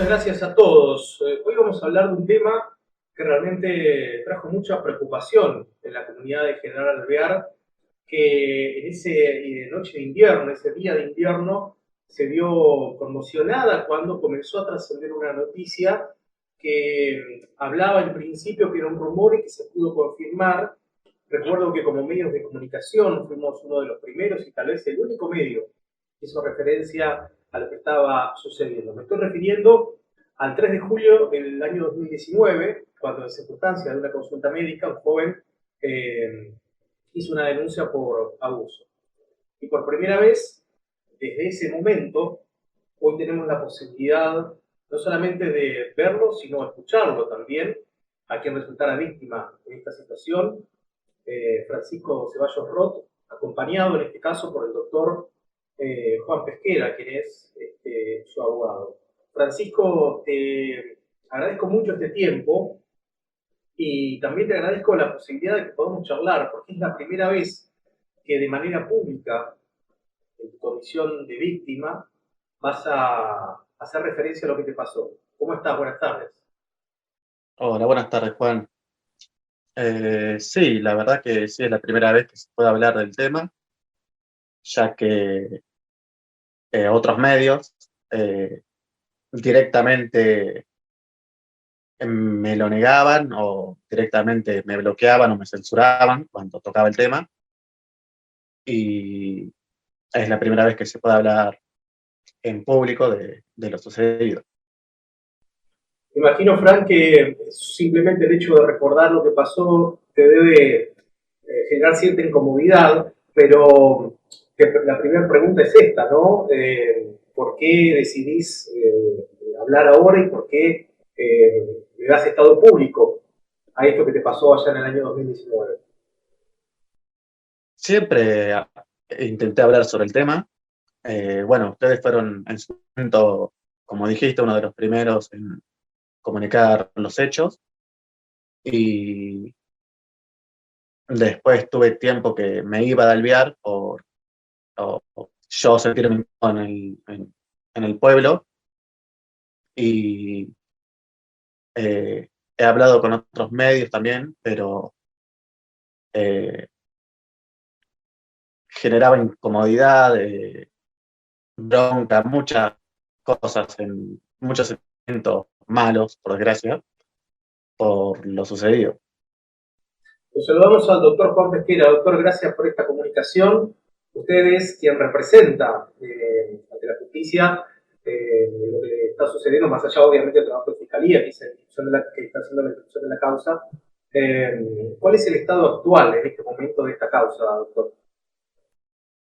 Muchas gracias a todos. Hoy vamos a hablar de un tema que realmente trajo mucha preocupación en la comunidad de General Alvear, que en ese noche de invierno, ese día de invierno, se vio conmocionada cuando comenzó a trascender una noticia que hablaba en principio que era un rumor y que se pudo confirmar. Recuerdo que como medios de comunicación fuimos uno de los primeros y tal vez el único medio que hizo referencia a lo que estaba sucediendo. Me estoy refiriendo al 3 de julio del año 2019, cuando en circunstancia de una consulta médica un joven hizo una denuncia por abuso. Y por primera vez, desde ese momento, hoy tenemos la posibilidad no solamente de verlo, sino escucharlo también, a quien resultara víctima de esta situación, Francisco Ceballos Roth, acompañado en este caso por el doctor Juan Pesquera, quien es su abogado. Francisco, te agradezco mucho este tiempo y también te agradezco la posibilidad de que podamos charlar, porque es la primera vez que de manera pública, en tu condición de víctima, vas a hacer referencia a lo que te pasó. ¿Cómo estás? Buenas tardes. Hola, buenas tardes, Juan. Sí, la verdad que sí es la primera vez que se puede hablar del tema, ya que otros medios directamente me lo negaban o directamente me bloqueaban o me censuraban cuando tocaba el tema, y es la primera vez que se puede hablar en público de lo sucedido. Me imagino, Frank, que simplemente el hecho de recordar lo que pasó te debe generar cierta incomodidad, pero la primera pregunta es esta, ¿no? ¿Por qué decidís hablar ahora y por qué le das estado público a esto que te pasó allá en el año 2019? Siempre intenté hablar sobre el tema. Bueno, ustedes fueron en su momento, como dijiste, uno de los primeros en comunicar los hechos, y después tuve tiempo que me iba de Alvear por yo sentirme en el pueblo, y he hablado con otros medios también, pero eh, generaba incomodidad, bronca, muchas cosas, en muchos sentimientos malos, por desgracia, por lo sucedido. Nos saludamos al doctor Juan Pesquera. Doctor, gracias por esta comunicación. Usted es quien representa ante la justicia lo que está sucediendo, más allá obviamente del trabajo de fiscalía, que está haciendo la instrucción de la causa. ¿Cuál es el estado actual en este momento de esta causa, doctor?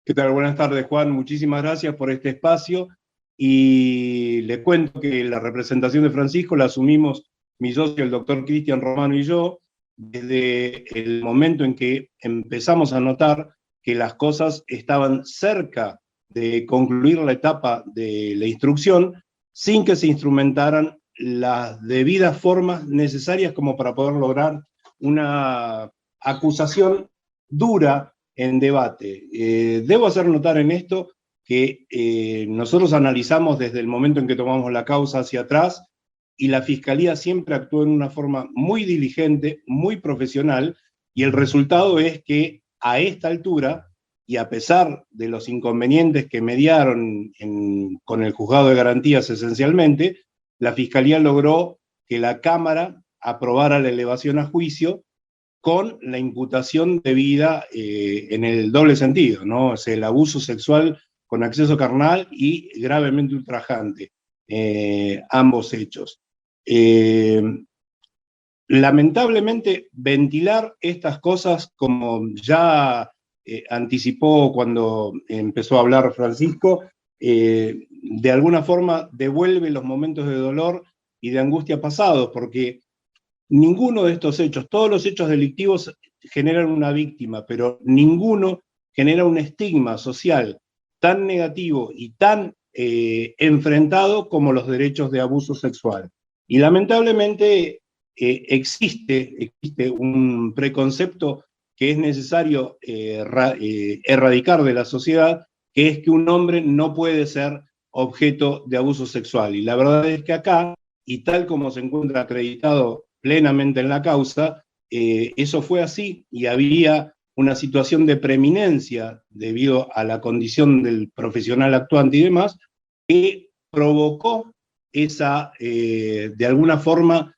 ¿Qué tal? Buenas tardes, Juan. Muchísimas gracias por este espacio. Y le cuento que la representación de Francisco la asumimos mi socio, el doctor Cristian Romano, y yo, desde el momento en que empezamos a notar que las cosas estaban cerca de concluir la etapa de la instrucción, sin que se instrumentaran las debidas formas necesarias como para poder lograr una acusación dura en debate. Debo hacer notar en esto que nosotros analizamos desde el momento en que tomamos la causa hacia atrás, y la Fiscalía siempre actuó en una forma muy diligente, muy profesional, y el resultado es que a esta altura, y a pesar de los inconvenientes que mediaron con el juzgado de garantías esencialmente, la Fiscalía logró que la Cámara aprobara la elevación a juicio con la imputación debida en el doble sentido, ¿no? O sea, el abuso sexual con acceso carnal y gravemente ultrajante, ambos hechos. Lamentablemente, ventilar estas cosas, como ya anticipó cuando empezó a hablar Francisco, de alguna forma devuelve los momentos de dolor y de angustia pasados, porque ninguno de estos hechos, todos los hechos delictivos generan una víctima, pero ninguno genera un estigma social tan negativo y tan enfrentado como los derechos de abuso sexual. Y lamentablemente existe un preconcepto que es necesario erradicar de la sociedad, que es que un hombre no puede ser objeto de abuso sexual. Y la verdad es que acá, y tal como se encuentra acreditado plenamente en la causa, eso fue así, y había una situación de preeminencia debido a la condición del profesional actuante y demás, que provocó esa, de alguna forma,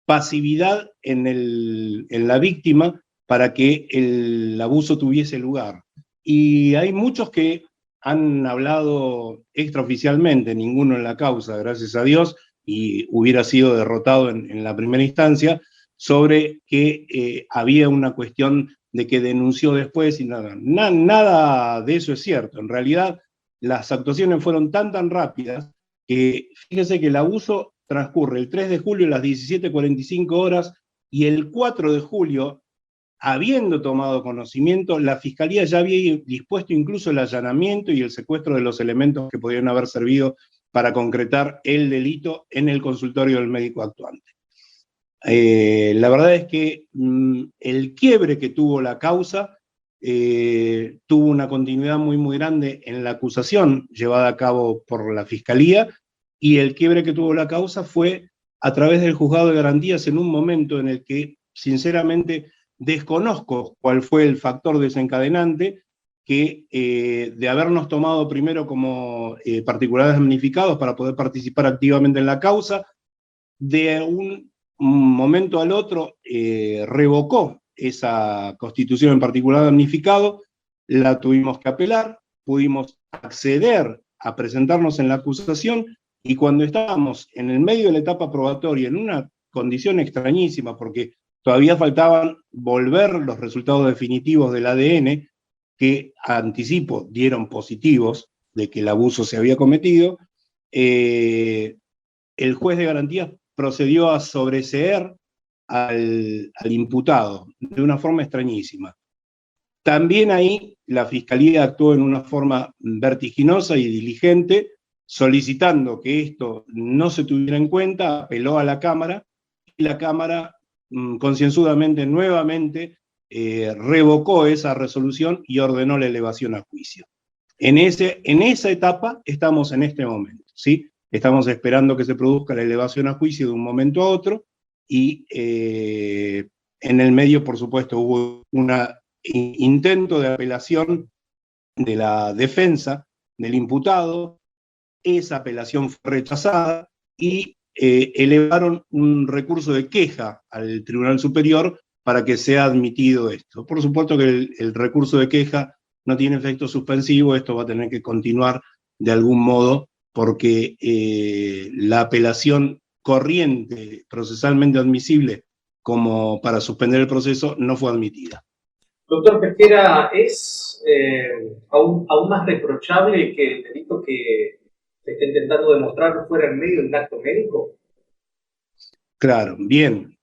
pasividad en la víctima para que el abuso tuviese lugar. Y hay muchos que han hablado extraoficialmente, ninguno en la causa, gracias a Dios, y hubiera sido derrotado en la primera instancia, sobre que había una cuestión de que denunció después y nada. Nada de eso es cierto. En realidad, las actuaciones fueron tan rápidas que fíjese que el abuso transcurre el 3 de julio a las 17:45 horas y el 4 de julio, habiendo tomado conocimiento, la Fiscalía ya había dispuesto incluso el allanamiento y el secuestro de los elementos que podían haber servido para concretar el delito en el consultorio del médico actuante. La verdad es que el quiebre que tuvo la causa tuvo una continuidad muy grande en la acusación llevada a cabo por la Fiscalía, y el quiebre que tuvo la causa fue a través del juzgado de garantías en un momento en el que, sinceramente, desconozco cuál fue el factor desencadenante que de habernos tomado primero como particulares damnificados para poder participar activamente en la causa, de un momento al otro revocó esa constitución en particular damnificado, la tuvimos que apelar, pudimos acceder a presentarnos en la acusación, y cuando estábamos en el medio de la etapa probatoria, en una condición extrañísima, porque todavía faltaban volver los resultados definitivos del ADN, que anticipo dieron positivos de que el abuso se había cometido, el juez de garantías procedió a sobreseer al imputado de una forma extrañísima. También ahí la Fiscalía actuó en una forma vertiginosa y diligente, solicitando que esto no se tuviera en cuenta, apeló a la Cámara, y la Cámara concienzudamente nuevamente revocó esa resolución y ordenó la elevación a juicio. En esa etapa estamos en este momento, ¿sí? Estamos esperando que se produzca la elevación a juicio de un momento a otro, y en el medio, por supuesto, hubo un intento de apelación de la defensa del imputado. Esa apelación fue rechazada y elevaron un recurso de queja al Tribunal Superior para que sea admitido esto. Por supuesto que el recurso de queja no tiene efecto suspensivo, esto va a tener que continuar de algún modo, porque la apelación corriente, procesalmente admisible, como para suspender el proceso, no fue admitida. Doctor Pesquera, ¿es aún más reprochable que el delito que se está intentando demostrar fuera en medio de un acto médico? Claro, bien.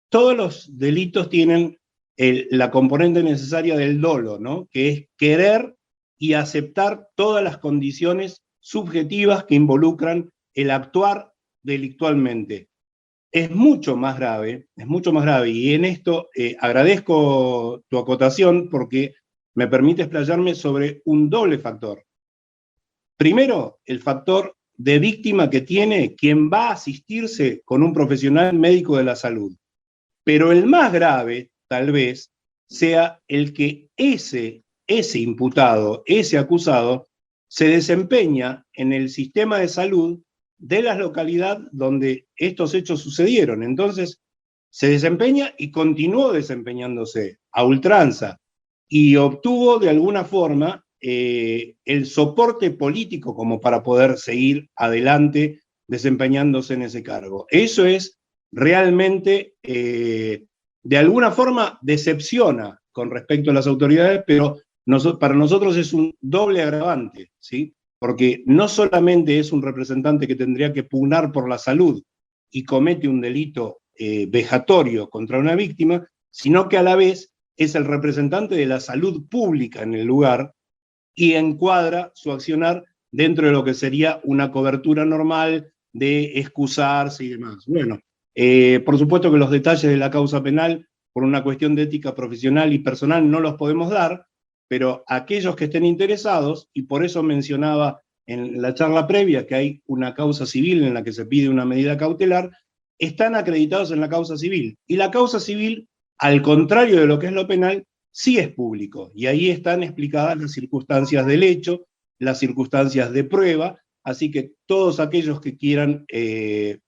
Todos los delitos tienen la componente necesaria del dolo, ¿no? Que es querer y aceptar todas las condiciones subjetivas que involucran el actuar delictualmente. Es mucho más grave, y en esto agradezco tu acotación porque me permite explayarme sobre un doble factor. Primero, el factor de víctima que tiene quien va a asistirse con un profesional médico de la salud. Pero el más grave, tal vez, sea el que ese imputado, ese acusado, se desempeña en el sistema de salud de la localidad donde estos hechos sucedieron. Entonces, se desempeña y continuó desempeñándose a ultranza, y obtuvo de alguna forma el soporte político como para poder seguir adelante desempeñándose en ese cargo. Eso es realmente, de alguna forma, decepciona con respecto a las autoridades, pero para nosotros es un doble agravante, ¿sí? Porque no solamente es un representante que tendría que pugnar por la salud y comete un delito vejatorio contra una víctima, sino que a la vez es el representante de la salud pública en el lugar y encuadra su accionar dentro de lo que sería una cobertura normal de excusarse y demás. Bueno, por supuesto que los detalles de la causa penal, por una cuestión de ética profesional y personal, no los podemos dar, pero aquellos que estén interesados, y por eso mencionaba en la charla previa que hay una causa civil en la que se pide una medida cautelar, están acreditados en la causa civil. Y la causa civil, al contrario de lo que es lo penal, sí es público. Y ahí están explicadas las circunstancias del hecho, las circunstancias de prueba, así que todos aquellos que quieran de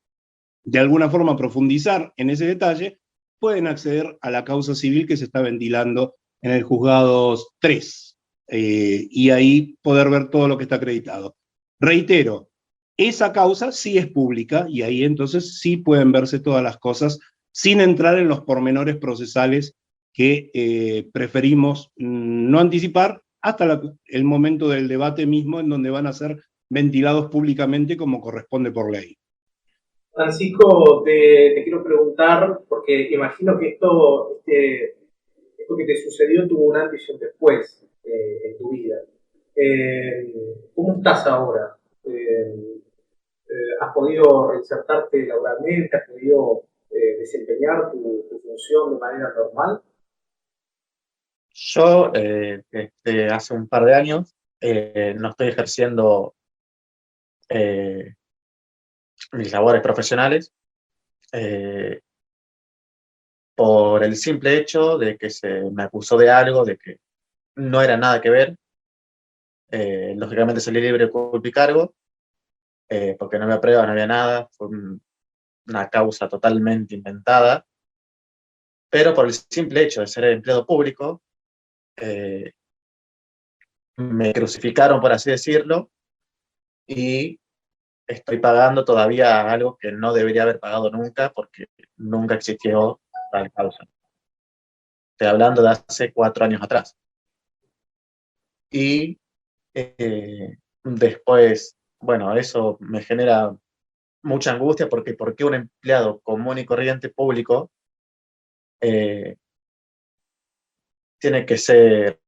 alguna forma profundizar en ese detalle, pueden acceder a la causa civil que se está ventilando en el juzgado 3, y ahí poder ver todo lo que está acreditado. Reitero, esa causa sí es pública y ahí entonces sí pueden verse todas las cosas sin entrar en los pormenores procesales que preferimos no anticipar hasta el momento del debate mismo, en donde van a ser ventilados públicamente como corresponde por ley. Francisco, te quiero preguntar, porque imagino que esto que te sucedió tuvo un antes y un después en tu vida. ¿Cómo estás ahora? ¿Has podido reinsertarte laboralmente? ¿Has podido desempeñar tu función de manera normal? Yo, hace un par de años, no estoy ejerciendo mis labores profesionales por el simple hecho de que se me acusó de algo, de que no era nada que ver. Lógicamente salí libre de culpa y cargo, porque no había pruebas, no había nada, fue una causa totalmente inventada, pero por el simple hecho de ser empleado público, me crucificaron, por así decirlo, y estoy pagando todavía algo que no debería haber pagado nunca, porque nunca existió tal causa. Estoy hablando de hace 4 años atrás. Y después, bueno, eso me genera mucha angustia porque ¿por qué un empleado común y corriente público tiene que ser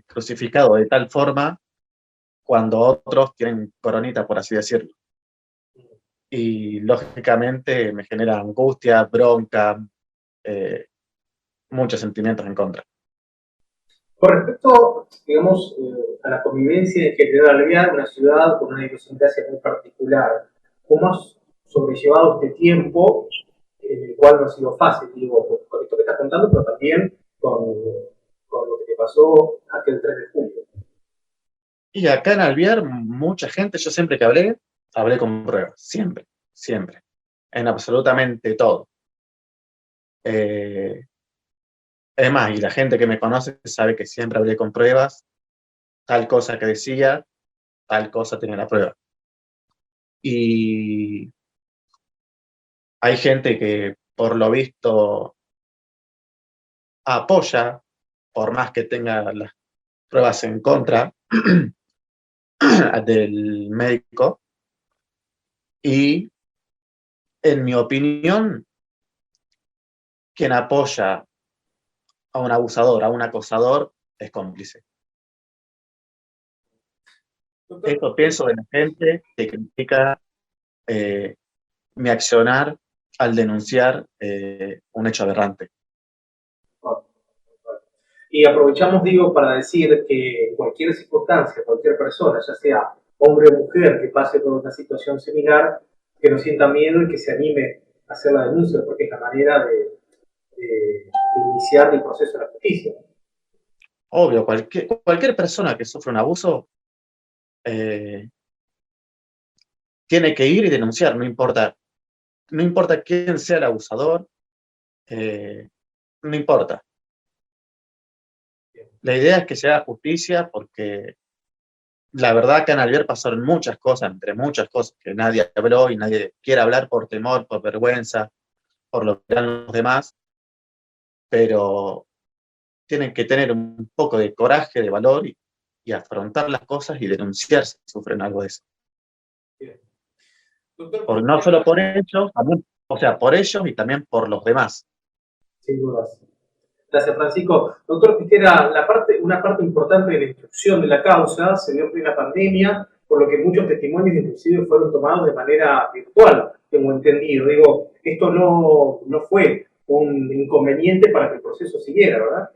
crucificado de tal forma cuando otros tienen coronita, por así decirlo? Y lógicamente me genera angustia, bronca, muchos sentimientos en contra. Con respecto, digamos, a la convivencia en General Alvear, una ciudad con una idiosincrasia muy particular, ¿cómo has sobrellevado este tiempo en el cual no ha sido fácil, digo, con esto que estás contando, pero también con lo que te pasó aquel 3 de julio? Y acá en Alvear, mucha gente, yo siempre que hablé con pruebas, siempre, siempre, en absolutamente todo. Es más, y la gente que me conoce sabe que siempre hablé con pruebas, tal cosa que decía, tal cosa tenía la prueba. Y hay gente que, por lo visto, apoya, por más que tenga las pruebas en contra del médico, y en mi opinión, quien apoya a un abusador, a un acosador, es cómplice. Esto pienso de la gente que critica mi accionar al denunciar un hecho aberrante. Y aprovechamos, digo, para decir que cualquier circunstancia, cualquier persona, ya sea hombre o mujer, que pase por una situación similar, que no sienta miedo y que se anime a hacer la denuncia, porque es la manera de iniciar el proceso de la justicia. Obvio, cualquier persona que sufre un abuso tiene que ir y denunciar, no importa quién sea el abusador, no importa. La idea es que se haga justicia porque la verdad que en Alvear pasaron muchas cosas, entre muchas cosas que nadie habló y nadie quiere hablar por temor, por vergüenza, por lo que eran los demás, pero tienen que tener un poco de coraje, de valor y afrontar las cosas y denunciar si sufren algo de eso. No solo por ellos, también, o sea, por ellos y también por los demás. Sin dudas. Gracias, Francisco. Doctor Piquera, una parte importante de la instrucción de la causa se dio en plena pandemia, por lo que muchos testimonios inclusive fueron tomados de manera virtual, tengo entendido. Digo, esto no fue un inconveniente para que el proceso siguiera, ¿verdad?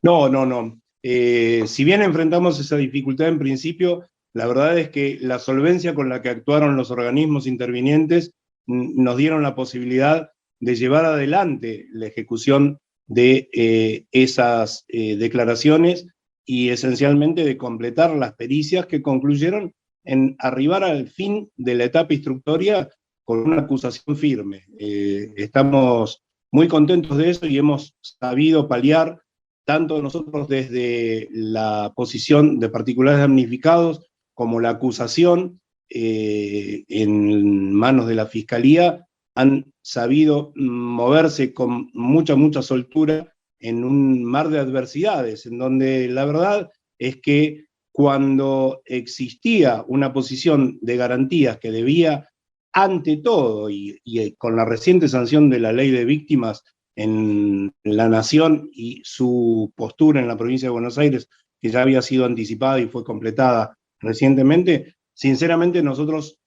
No. Si bien enfrentamos esa dificultad en principio, la verdad es que la solvencia con la que actuaron los organismos intervinientes nos dieron la posibilidad de llevar adelante la ejecución de esas declaraciones y esencialmente de completar las pericias que concluyeron en arribar al fin de la etapa instructoria con una acusación firme. Estamos muy contentos de eso y hemos sabido paliar tanto nosotros desde la posición de particulares damnificados como la acusación en manos de la Fiscalía han sabido moverse con mucha soltura en un mar de adversidades, en donde la verdad es que cuando existía una posición de garantías que debía, ante todo, y con la reciente sanción de la ley de víctimas en la Nación y su postura en la provincia de Buenos Aires, que ya había sido anticipada y fue completada recientemente, sinceramente nosotros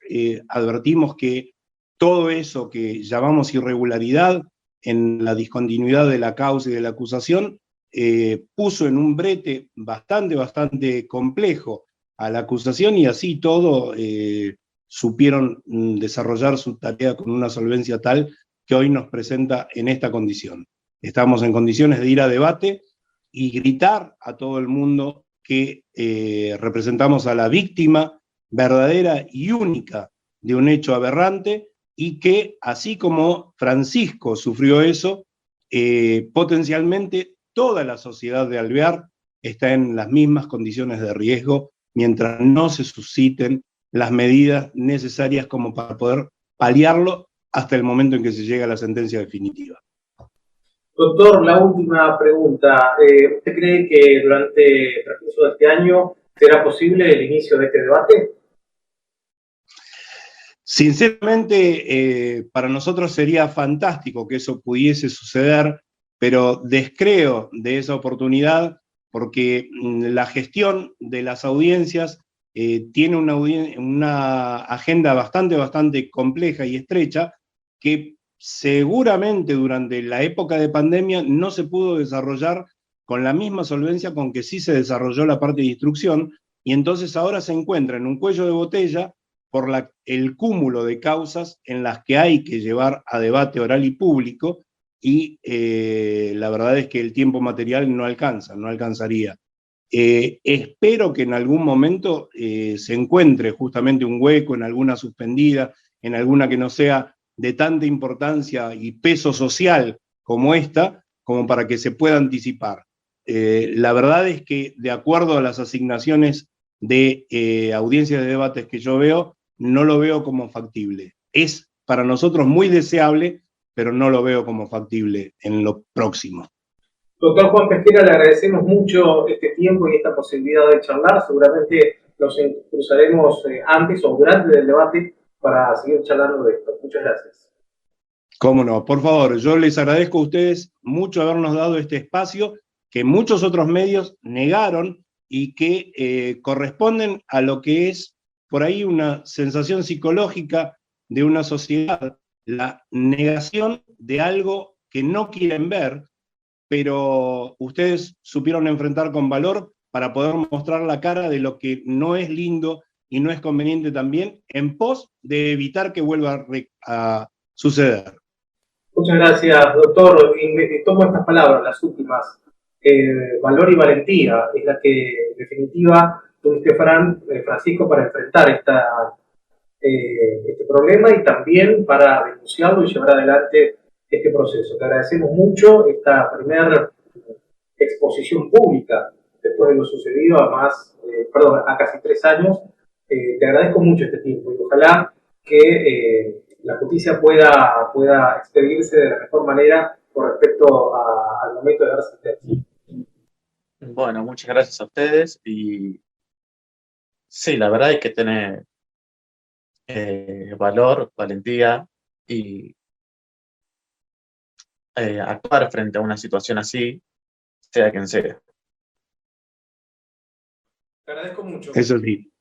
advertimos que todo eso que llamamos irregularidad en la discontinuidad de la causa y de la acusación puso en un brete bastante complejo a la acusación y así todo supieron desarrollar su tarea con una solvencia tal que hoy nos presenta en esta condición. Estamos en condiciones de ir a debate y gritar a todo el mundo que representamos a la víctima verdadera y única de un hecho aberrante y que, así como Francisco sufrió eso, potencialmente toda la sociedad de Alvear está en las mismas condiciones de riesgo mientras no se susciten las medidas necesarias como para poder paliarlo hasta el momento en que se llega a la sentencia definitiva. Doctor, la última pregunta. ¿Usted cree que durante el transcurso de este año será posible el inicio de este debate? Sinceramente, para nosotros sería fantástico que eso pudiese suceder, pero descreo de esa oportunidad porque la gestión de las audiencias tiene una agenda bastante compleja y estrecha que seguramente durante la época de pandemia no se pudo desarrollar con la misma solvencia con que sí se desarrolló la parte de instrucción, y entonces ahora se encuentra en un cuello de botella por el cúmulo de causas en las que hay que llevar a debate oral y público, y la verdad es que el tiempo material no alcanzaría. Espero que en algún momento se encuentre justamente un hueco en alguna suspendida, en alguna que no sea de tanta importancia y peso social como esta, como para que se pueda anticipar. La verdad es que de acuerdo a las asignaciones de audiencias de debates que yo veo, no lo veo como factible. Es para nosotros muy deseable, pero no lo veo como factible en lo próximo. Doctor Juan Pesquera, le agradecemos mucho este tiempo y esta posibilidad de charlar. Seguramente nos cruzaremos antes o durante el debate para seguir charlando de esto. Muchas gracias. Cómo no, por favor, yo les agradezco a ustedes mucho habernos dado este espacio que muchos otros medios negaron y que corresponden a lo que es por ahí una sensación psicológica de una sociedad, la negación de algo que no quieren ver, pero ustedes supieron enfrentar con valor para poder mostrar la cara de lo que no es lindo y no es conveniente también, en pos de evitar que vuelva a suceder. Muchas gracias, doctor. Y tomo estas palabras, las últimas. Valor y valentía es la que, en definitiva, tuviste, Francisco, para enfrentar este problema y también para denunciarlo y llevar adelante este proceso. Te agradecemos mucho esta primera exposición pública después de lo sucedido a casi 3 años. Te agradezco mucho este tiempo y ojalá que la justicia pueda expedirse de la mejor manera con respecto al momento de dar sentencia. Bueno, muchas gracias a ustedes y sí, la verdad hay que tener valor, valentía y actuar frente a una situación así, sea quien sea. Te agradezco mucho. Eso sí.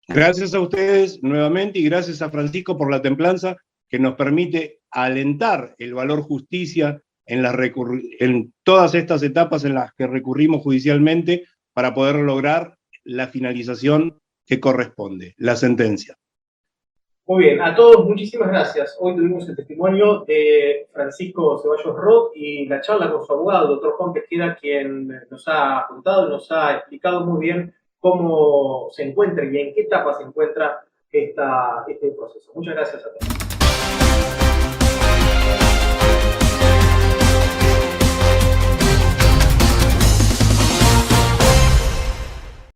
Gracias a ustedes nuevamente y gracias a Francisco por la templanza que nos permite alentar el valor justicia en todas estas etapas en las que recurrimos judicialmente para poder lograr la finalización que corresponde, la sentencia. Muy bien, a todos muchísimas gracias. Hoy tuvimos el testimonio de Francisco Ceballos Roth y la charla con su abogado, el doctor Juan Pesquera, quien nos ha contado y nos ha explicado muy bien cómo se encuentra y en qué etapa se encuentra este proceso. Muchas gracias a todos.